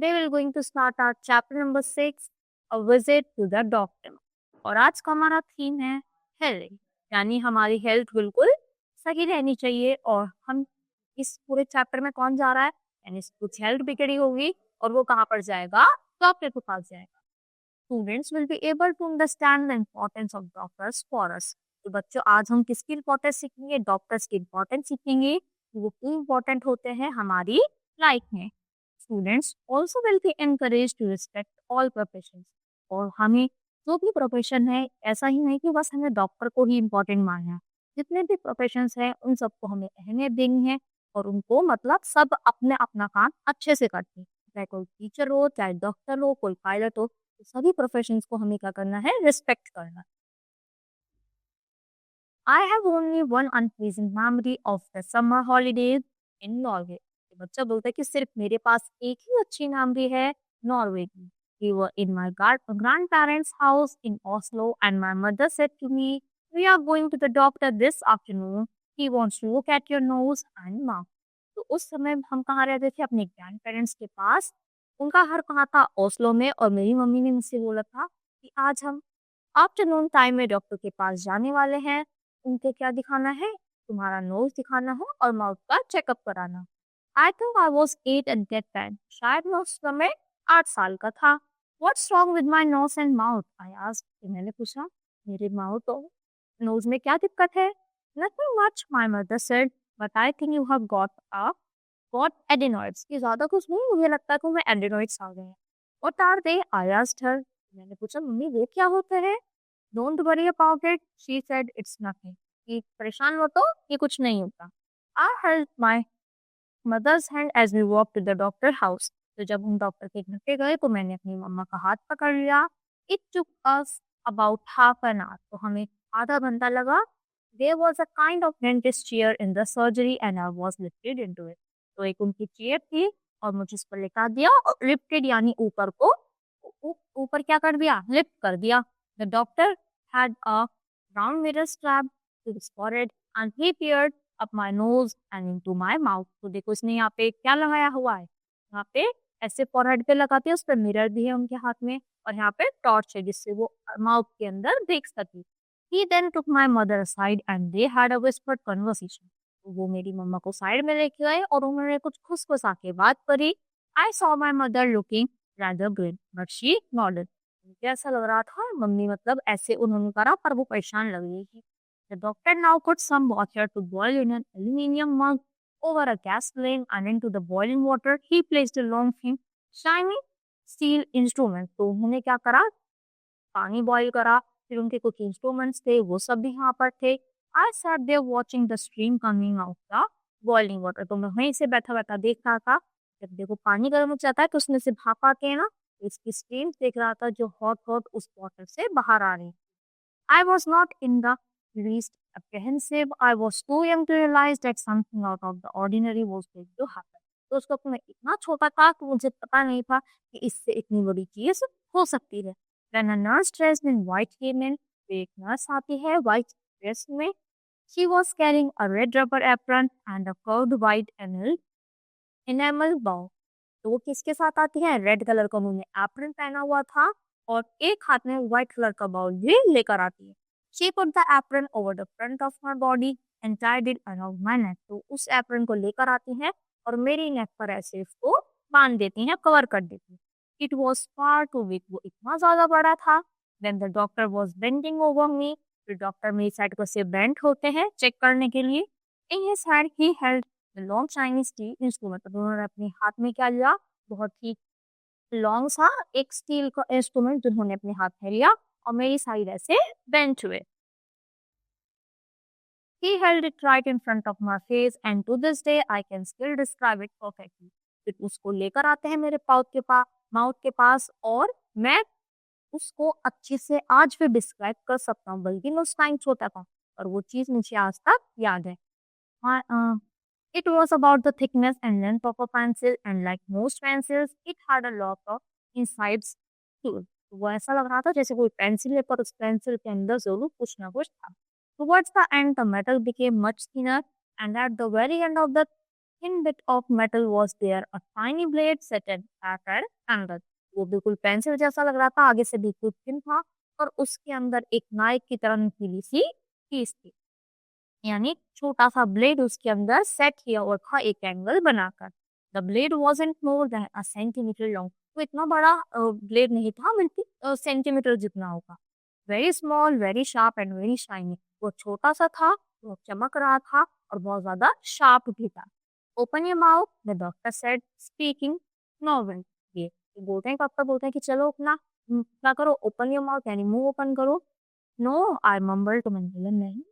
Today we're going to start our chapter number 6, a visit to the doctor. और आज का हमारा theme है हेल्थ, यानी हमारी हेल्थ बिल्कुल सही रहनी चाहिए। और हम इस पूरे चैप्टर में कौन जा रहा है, यानी कुछ हेल्थ बिगड़ी होगी और वो कहाँ पर जाएगा, डॉक्टर के पास जाएगा। Students will be able to understand the importance of doctors for us. तो बच्चों, आज हम किसकी इम्पोर्टेंस सीखेंगे? डॉक्टर्स की इम्पोर्टेंस सीखेंगे कि वो क्यों इम्पोर्टेंट होते हैं हमारी लाइफ में। Students also will be encourage to respect all profession. और हमें जो भी प्रोफेशन है, ऐसा ही नहीं कि बस हमें डॉक्टर को ही इम्पोर्टेंट मानना है। जितने भी प्रोफेशंस हैं उन सबको हमें अहमियत देनी है और उनको मतलब सब अपने अपना काम अच्छे से करते हैं। चाहे कोई टीचर हो, चाहे डॉक्टर हो, कोई पायलट हो, तो सभी प्रोफेशंस को हमें क्या करना है? रिस्पेक्ट करना। I have only one unpleasant memory of the summer holidays in Norway. बच्चा बोलता है कि सिर्फ मेरे पास एक ही अच्छी मेमोरी है नॉर्वे की। We were in my grandparents' house in Oslo, and my mother said to me, "We are going to the doctor this afternoon. He wants to look at your nose and mouth." तो उस समय हम कहाँ रहते थे? अपने grand parents के पास। उनका घर कहाँ था? ओस्लो में। और मेरी मम्मी ने मुझसे बोला था कि आज हम आफ्टरनून टाइम में डॉक्टर के पास जाने वाले हैं। उनको क्या दिखाना है? तुम्हारा नोज दिखाना है और माउथ का चेकअप कराना। I think I was 8 at that time. शायद मैं उस समय 8 साल का था। What's wrong with my nose and mouth? I asked. मैंने पूछा, मेरे माउथ और नोज में क्या दिक्कत है? Nothing much, my mother said, but I think you have got adenoids. ये ज्यादा कुछ नहीं, मुझे लगता है कि मैं एडेनॉइड्स आ गए हैं। What are they? I asked her. मैंने पूछा, मम्मी वो क्या होते हैं? Don't worry about it, she said, it's nothing. कि परेशान हो तो ये कुछ नहीं होता। I help my mother's hand as we walk to the doctor house. तो जब हम डॉक्टर के घर पे गए तो मैंने अपनी मम्मा का हाथ पकड़ लिया। It took us about half an hour. तो हमें आधा घंटा लगा। There was a kind of dentist chair in the surgery and I was lifted into it. तो एक उनकी चेयर थी और मुझे इस पर लेटा दिया और लिफ्टेड यानी ऊपर को ऊपर क्या कर दिया? लिफ्ट कर दिया। The doctor had a round mirror strap to his forehead and he peered up my nose and into my mouth। तो देखो इसने यहाँ पे क्या लगाया हुआ है? यहाँ पे ऐसे फॉरहेड पे लगाते हैं, उस पर मिरर भी है उनके हाथ में और यहाँ पे टॉर्च है जिससे वो माउथ के अंदर देख सके। He then took my mother aside and they had a whispered conversation। तो वो मेरी मम्मा को साइड में लेके गए और उन्होंने कुछ खुसखुसा के बात करी। I saw my mother looking rather grim, but she nodded। मुझे ऐसा लग रहा था मम्मी मतलब ऐसे उन्होंने करा पर वो परेशान लग रही थी। The doctor now put some water to boil in an aluminium mug over a gas flame, and into the boiling water he placed a long thin shiny steel instrument। तो उन्होंने क्या करा? पानी बॉईल करा, फिर उनके कुछ इंस्ट्रूमेंट्स थे वो सब भी यहाँ पर थे। I sat there watching the stream coming out the boiling water. तो मैं वहीं से बैठा बैठा देख रहा था। जब देखो पानी गर्म हो जाता है तो उसमें से भाप आते हैं ना, तो इसकी स्ट्रीम देख रहा था जो हॉट हॉट उस वाटर से बाहर आ रही। I was not in the least apprehensive. I was too young to realize that something out of the ordinary was going to happen। तो उस वक्त मैं इतना छोटा था कि मुझे पता नहीं था कि इससे इतनी बड़ी चीज हो सकती है। When a nurse dressed in white came in, तो एक नर्स आती है white dress में। She was carrying a red rubber apron and a curved white enamel bow। तो वो किसके साथ आती है? रेड कलर का उन्होंने एप्रन पहना हुआ था और एक हाथ में व्हाइट कलर का बाउल भी लेकर आती है। She put the apron over the front of my body and tied it around my neck. तो उस एप्रन को लेकर आती हैं और मेरी नेक पर ऐसे इसको बांध देती हैं, कवर कर देती हैं। It was far too big. वो इतना ज्यादा बड़ा था। Then the doctor was bending over me. फिर डॉक्टर मेरी साइड को से बेंट होते हैं चेक करने के लिए। In his hand he held long Chinese steel instrument. तो उन्होंने अपने हाथ में क्या लिया? बहुत ही लॉन्ग सा एक स्टील का इंस्ट्रूमेंट जिन्होंने अपने हाथ में लिया और मेरी साइड ऐसे बेंच हुए। He held it right in front of my face and to this day I can still describe it perfectly। फिर उसको लेकर आते हैं मेरे माउथ के पास और मैं उसको अच्छे से आज भी डिस्क्राइब कर सकता हूँ, बल्कि मैं उस टाइम छोटा था और वो चीज मुझे आज तक याद है। हाँ, it was about the thickness and length of a pencil, and like most pencils, it had a lot of insides too। तो वो ऐसा लग रहा था जैसे कोई पेंसिल है पर उस पेंसिल के अंदर जरूर कुछ ना कुछ था। Towards the end, the metal became much thinner, and at the very end of the thin bit of metal was there, a tiny blade set at her angle. वो बिल्कुल पेंसिल जैसा लग रहा था, आगे से बिल्कुल थिन था और उसके अंदर एक नाइफ की तरह नुकीली सी चीज थी, यानी छोटा सा ब्लेड उसके अंदर सेट किया हुआ था एक एंगल बनाकर। The blade wasn't more than a centimetre long, वो इतना बड़ा ब्लेड नहीं था, बल्कि सेंटीमीटर जितना होगा। Very small, very sharp and very shiny, वो छोटा सा था, वो चमक रहा था और बहुत ज्यादा शार्प भी था। Open your mouth, the doctor said, speaking normal. ये बोलते हैं, डॉक्टर बोलते हैं कि चलो अपना क्या करो, ओपन योर माउथ, यानी मुंह ओपन करो। No, I mumbled to my, नहीं,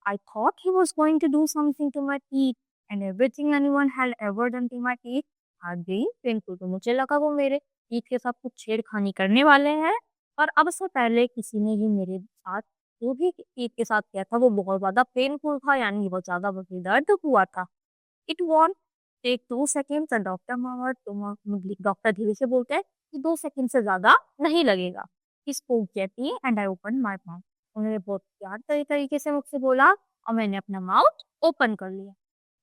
I thought he was going to do something to my teeth, and everything anyone had ever done to my teeth had been painful। तो मुझे लगा वो मेरे teeth के साथ कुछ छेड़खानी करने वाले हैं, और अब से पहले किसी ने भी मेरे साथ जो भी टीथ के साथ किया था वो बहुत ज्यादा पेनफुल था, यानी बहुत ज्यादा मुझे दर्द हुआ था। It won't take 2 seconds, doctor मामा, डॉक्टर धीरे से बोलते हैं कि 2 सेकेंड से ज्यादा नहीं लगेगा। He spoke gently and I opened my mouth। उन्होंने बहुत प्यार तरीके से मुझसे बोला और मैंने अपना माउथ ओपन कर लिया।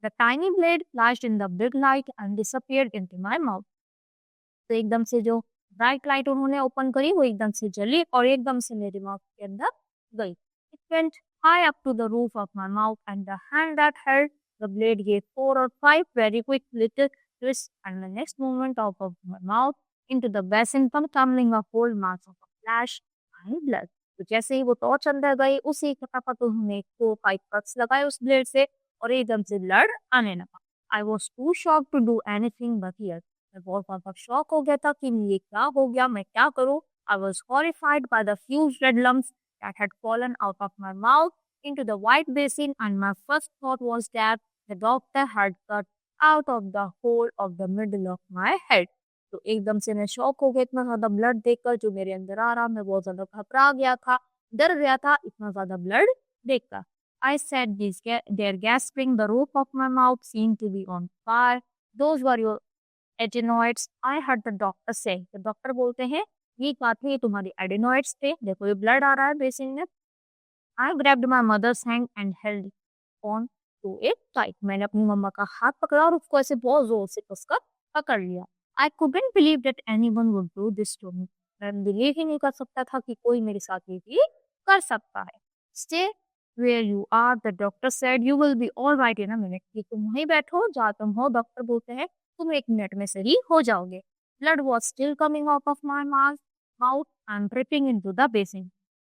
The tiny blade flashed in the big light and disappeared into my mouth. तो एकदम से जो ब्राइट लाइट उन्होंने ओपन करी वो एकदम से जली और एकदम से मेरे माउथ के अंदर गई। It went high up to the roof of my mouth and the hand that held the blade gave 4 or 5 very quick little twists, and the next moment out of my mouth into the basin come tumbling a whole mass of flash and blood। तो जैसे ही वो torch अंदर गई उसी फटाफट उन्होंने 4-5 cuts लगाए उस ब्लेड से और एकदम से ब्लड आने लगा। I was too shock to do anything but hear. मैं बहुत ज्यादा शॉक हो गया था कि ये क्या हो गया, मैं क्या करूँ। I was horrified by the fuse red lumps that had fallen out of my mouth into the white basin, and my first thought was that the doctor had cut out of the whole of the middle of my head। तो एकदम से मैं shock हो गया, इतना ज्यादा blood देखकर जो मेरे अंदर आ रहा, मैं बहुत ज्यादा घबरा गया था, डर गया था इतना ज्यादा ब्लड देखकर। I said this, they're gasping, the roof of my mouth seemed to be on fire, those were your adenoids, I heard the doctor say। तो डॉक्टर बोलते हैं ये बात है, ये तुम्हारी एडिनोइड्स थे, देखो ये ब्लड आ रहा है बेसिन में। I grabbed my mother's hand and held on to it tight। मैंने अपनी मम्मा का हाथ पकड़ा और उसको ऐसे बहुत जोर से कसकर पकड़ लिया। I couldn't believe that anyone would do this to me। मैं बिलीव ही नहीं कर सकता था कि कोई मेरे साथ ये भी कर सकता है। Stay where you are, the doctor said, you will be all right in a minute। कि तुम वहीं बैठो जहाँ तुम हो, डॉक्टर बोलते हैं तुम 1 मिनट में सही हो जाओगे। Blood was still coming out of my mouth and dripping into the basin।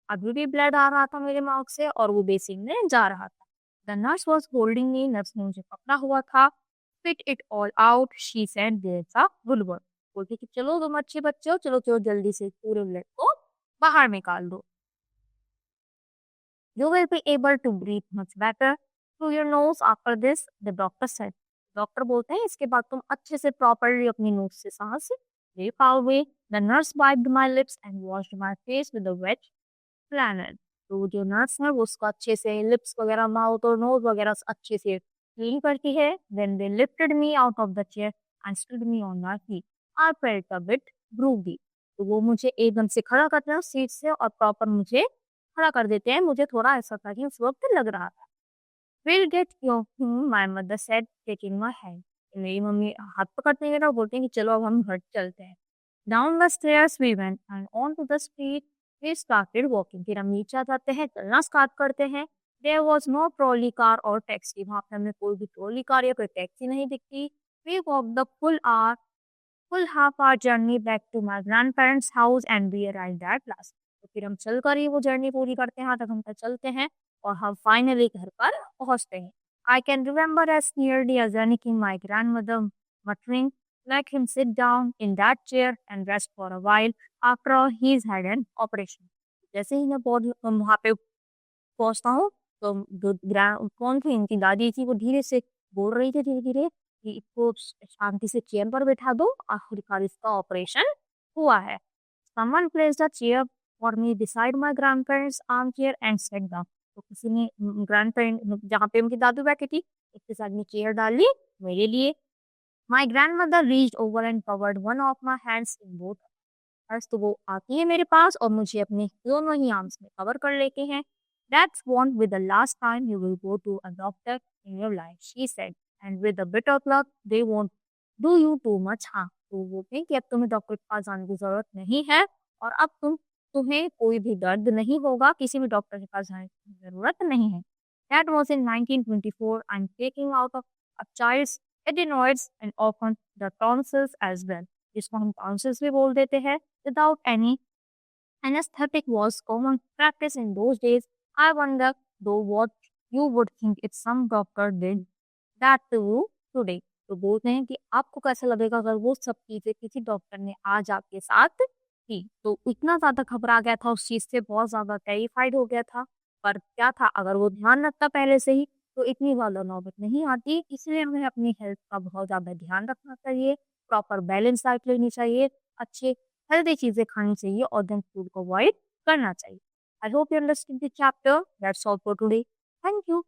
अभी भी ब्लड आ रहा था मेरे माउथ से और वो बेसिन में जा रहा था। The nurse was holding me, nurse ने मुझे पकड़ा हुआ था। Fit it all out, she said, there is a बुलबुल। बोलती कि चलो तुम अच्छे बच्चे हो, चलो चलो जल्दी से पूरे ब्लड को बाहर निकाल दो। You will be able to breathe much better through your nose after this, the doctor said. Doctor बोलते हैं इसके बाद तुम अच्छे से प्रॉपरली अपनी नोज से सांस ले पाओगे। The nurse wiped my lips and washed my face with a wet planner. तो जो नर्स है वो उसको अच्छे से लिप्स वगैरह, माउथ और नोज वगैरह अच्छे से क्लीन करती है। Then they lifted me out of the chair and stood me on my feet. I felt a bit groovy. तो वो मुझे एकदम से खड़ा करते हैं सीट से और प्रॉपर मुझे खड़ा कर देते हैं। मुझे थोड़ा ऐसा था कि उस वक्त लग रहा था। Will get your my mother said, taking my hand. मेरी मम्मी हाथ पकड़ते हैं और बोलते हैं कि चलो अब हम घर चलते हैं। Down the stairs we went and on to the street we started walking. फिर हम नीचे जाते हैं, चलना स्टार्ट करते हैं। There was no trolley car और टैक्सी। वहां पे हमें कोई भी ट्रॉली कार या कोई टैक्सी नहीं दिखती। We walk the full half hour journey back to my grandparents house and we arrived at last. तो फिर हम चलकर ही वो जर्नी पूरी करते हैं, आधा घंटा चलते हैं और हम फाइनली घर पर पहुंचते हैं। I can remember as clearly as anything my grandmother muttering, let him sit down in that chair and rest for a while after he's had an operation। जैसे ही मैं वहाँ पे पहुंचता हूँ तो कौन थी, इनकी दादी थी, वो धीरे से बोल रही थी धीरे धीरे कि इसको शांति से चेयर पर बैठा दो, आखिरकार इसका ऑपरेशन हुआ है। Someone placed a chair for me beside my grandparents' armchair and sat down। तो किसी ने ग्रैंड पेरेंट जहाँ पे उनकी दादू बैठी थी उसके साथ में चेयर डाल ली मेरे लिए। My grandmother reached over and covered one of my hands in both hers। तो वो आती है मेरे पास और मुझे अपने दोनों ही आर्म्स में कवर कर लेते हैं। That's won't be the last time you will go to a doctor in your life, she said। And with a bit of luck they won't do you too much harm. तो वो बोलते हैं कि अब तुम्हें डॉक्टर के पास जाने की ज़रूरत नहीं है और अब तुम्हें कोई भी दर्द नहीं होगा, किसी भी डॉक्टर के पास जाने की ज़रूरत नहीं है। That was in 1924 and taking out of a child's adenoids and often the tonsils as well, जिसको हम tonsils भी बोल देते हैं, without any anesthetic was common practice in those days. I wonder though what you would think if some doctor did that to you today. तो बोलते हैं कि आपको कैसा लगेगा अगर वो सब चीज़ें किसी डॉक्टर ने आज आपके साथ की। तो इतना ज़्यादा घबरा गया था उस चीज़ से, बहुत ज़्यादा टेरिफाइड हो गया था। पर क्या था, अगर वो ध्यान रखता पहले से ही तो इतनी ज़्यादा नौबत नहीं आती। इसलिए हमें अपनी हेल्थ का बहुत ज़्यादा ध्यान रखना चाहिए, प्रॉपर बैलेंस डाइट लेनी चाहिए, अच्छे हेल्दी चीज़ें खानी चाहिए और जंक फूड को अवॉइड करना चाहिए। I hope you understand the chapter. That's all for today. Thank you.